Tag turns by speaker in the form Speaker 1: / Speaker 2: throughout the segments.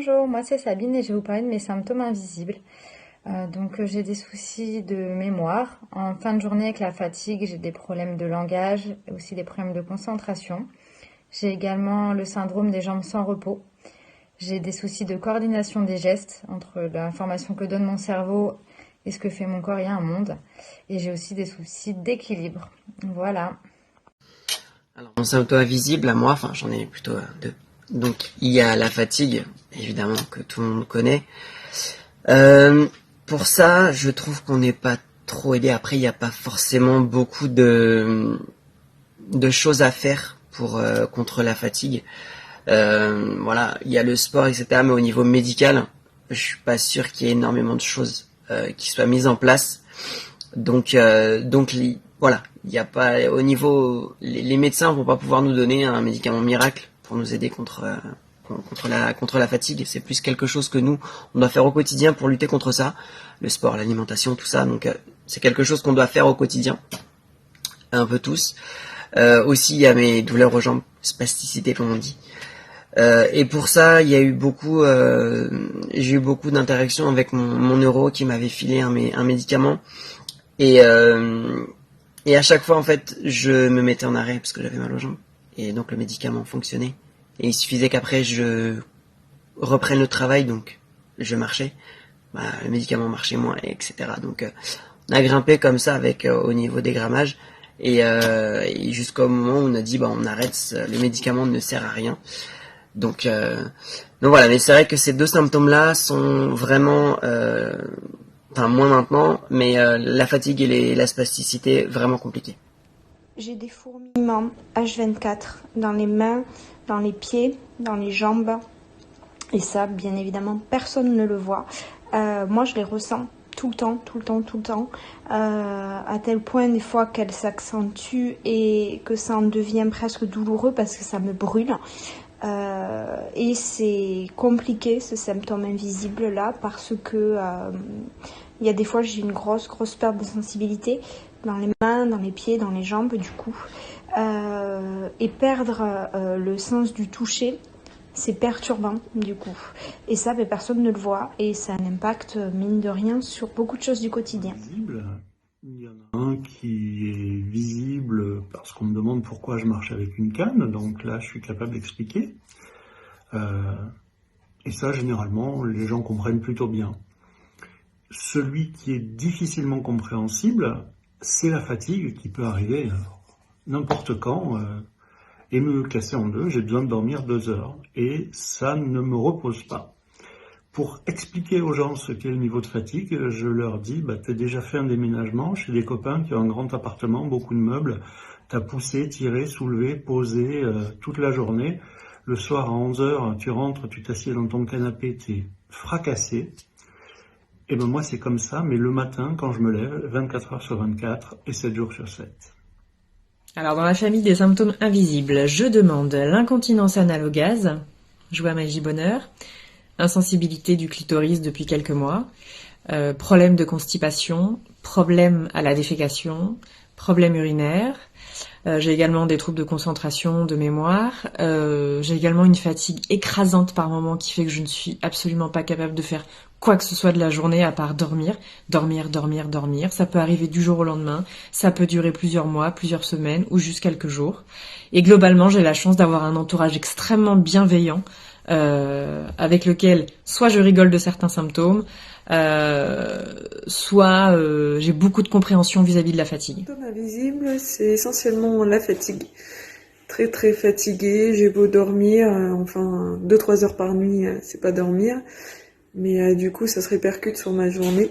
Speaker 1: Bonjour, moi c'est Sabine et je vais vous parler de mes symptômes invisibles. J'ai des soucis de mémoire. En fin de journée avec la fatigue, j'ai des problèmes de langage et aussi des problèmes de concentration. J'ai également le syndrome des jambes sans repos. J'ai des soucis de coordination des gestes entre l'information que donne mon cerveau et ce que fait mon corps, il y a un monde. Et j'ai aussi des soucis d'équilibre. Voilà.
Speaker 2: Alors, mon symptôme invisible à moi, j'en ai plutôt deux. Donc, il y a la fatigue, évidemment, que tout le monde connaît. Pour ça, je trouve qu'on n'est pas trop aidé. Après, il n'y a pas forcément beaucoup de choses à faire pour contre la fatigue. Voilà, il y a le sport, etc. Mais au niveau médical, je suis pas sûr qu'il y ait énormément de choses qui soient mises en place. Voilà, il n'y a pas au niveau les médecins vont pas pouvoir nous donner un médicament miracle pour nous aider contre la fatigue. C'est plus quelque chose que nous on doit faire au quotidien pour lutter contre ça. Le sport, l'alimentation, tout ça. Donc c'est quelque chose qu'on doit faire au quotidien, un peu tous. Aussi, il y a mes douleurs aux jambes, spasticité comme on dit. Et pour ça, j'ai eu beaucoup d'interactions avec mon neuro qui m'avait filé un médicament. Et à chaque fois, en fait, je me mettais en arrêt parce que j'avais mal aux jambes. Et donc, le médicament fonctionnait. Et il suffisait qu'après, je reprenne le travail, donc je marchais. Le médicament marchait moins, etc. Donc, on a grimpé comme ça avec au niveau des grammages. Et jusqu'au moment où on a dit, on arrête, le médicament ne sert à rien. Donc voilà, mais c'est vrai que ces deux symptômes-là sont vraiment... moins maintenant, mais la fatigue et la spasticité, vraiment compliqué.
Speaker 3: J'ai des fourmillements H24 dans les mains, dans les pieds, dans les jambes. Et ça, bien évidemment, personne ne le voit. Moi, je les ressens tout le temps. À tel point, des fois, qu'elles s'accentuent et que ça en devient presque douloureux parce que ça me brûle. Et c'est compliqué, ce symptôme invisible-là, parce que... il y a des fois, j'ai une grosse perte de sensibilité dans les mains, dans les pieds, dans les jambes, du coup. Et perdre le sens du toucher, c'est perturbant, du coup. Et ça, personne ne le voit. Et ça a un impact, mine de rien, sur beaucoup de choses du quotidien.
Speaker 4: Il y en a un qui est visible parce qu'on me demande pourquoi je marche avec une canne. Donc là, je suis capable d'expliquer. Et ça, généralement, les gens comprennent plutôt bien. Celui qui est difficilement compréhensible, c'est la fatigue qui peut arriver n'importe quand et me casser en deux. J'ai besoin de dormir 2 heures et ça ne me repose pas. Pour expliquer aux gens ce qu'est le niveau de fatigue, je leur dis, t'as déjà fait un déménagement chez des copains qui ont un grand appartement, beaucoup de meubles, t'as poussé, tiré, soulevé, posé toute la journée. Le soir à 11 heures, tu rentres, tu t'assieds dans ton canapé, t'es fracassé. Et moi c'est comme ça, mais le matin quand je me lève, 24 heures sur 24 et 7 jours sur 7.
Speaker 5: Alors dans la famille des symptômes invisibles, je demande l'incontinence anale au gaz, joie magie bonheur, insensibilité du clitoris depuis quelques mois, problème de constipation, problème à la défécation, problème urinaire. J'ai également des troubles de concentration, de mémoire. J'ai également une fatigue écrasante par moments qui fait que je ne suis absolument pas capable de faire quoi que ce soit de la journée à part dormir. Ça peut arriver du jour au lendemain. Ça peut durer plusieurs mois, plusieurs semaines ou juste quelques jours. Et globalement, j'ai la chance d'avoir un entourage extrêmement bienveillant avec lequel soit je rigole de certains symptômes, soit j'ai beaucoup de compréhension vis-à-vis de la fatigue.
Speaker 6: Symptôme invisible, c'est essentiellement la fatigue. Très fatiguée, j'ai beau dormir, 2-3 heures par nuit, c'est pas dormir, mais du coup ça se répercute sur ma journée.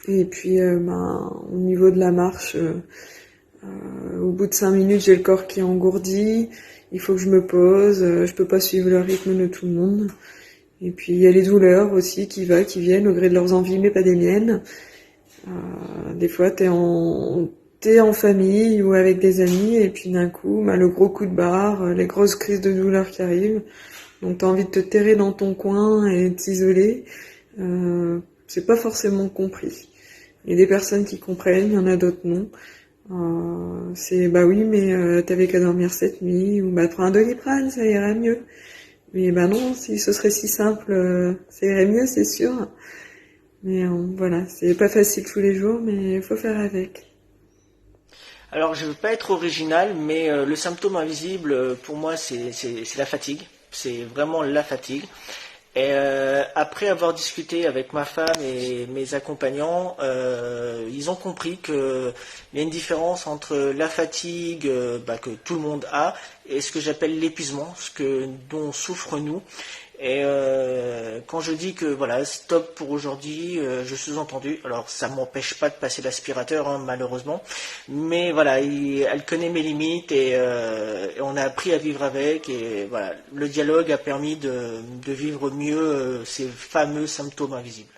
Speaker 6: Et puis au niveau de la marche, au bout de 5 minutes j'ai le corps qui est engourdi, il faut que je me pose, je peux pas suivre le rythme de tout le monde. Et puis il y a les douleurs aussi qui viennent au gré de leurs envies, mais pas des miennes. Des fois t'es en famille ou avec des amis, et puis d'un coup, le gros coup de barre, les grosses crises de douleur qui arrivent. Donc t'as envie de te terrer dans ton coin et de t'isoler. C'est pas forcément compris. Il y a des personnes qui comprennent, il y en a d'autres non. C'est oui, mais t'avais qu'à dormir cette nuit, ou prends un Doliprane, ça ira mieux. Mais ben non, si ce serait si simple, ça irait mieux, c'est sûr. Mais voilà, c'est pas facile tous les jours, mais il faut faire avec.
Speaker 7: Alors, je veux pas être original, mais le symptôme invisible, pour moi, c'est la fatigue. C'est vraiment la fatigue. Et après avoir discuté avec ma femme et mes accompagnants, ils ont compris qu'il y a une différence entre la fatigue que tout le monde a et ce que j'appelle l'épuisement, dont on souffre nous. Et quand je dis que voilà, stop pour aujourd'hui, je suis entendu. Alors ça m'empêche pas de passer l'aspirateur, hein, malheureusement, mais voilà, elle connaît mes limites et on a appris à vivre avec. Et voilà, le dialogue a permis de vivre mieux ces fameux symptômes invisibles.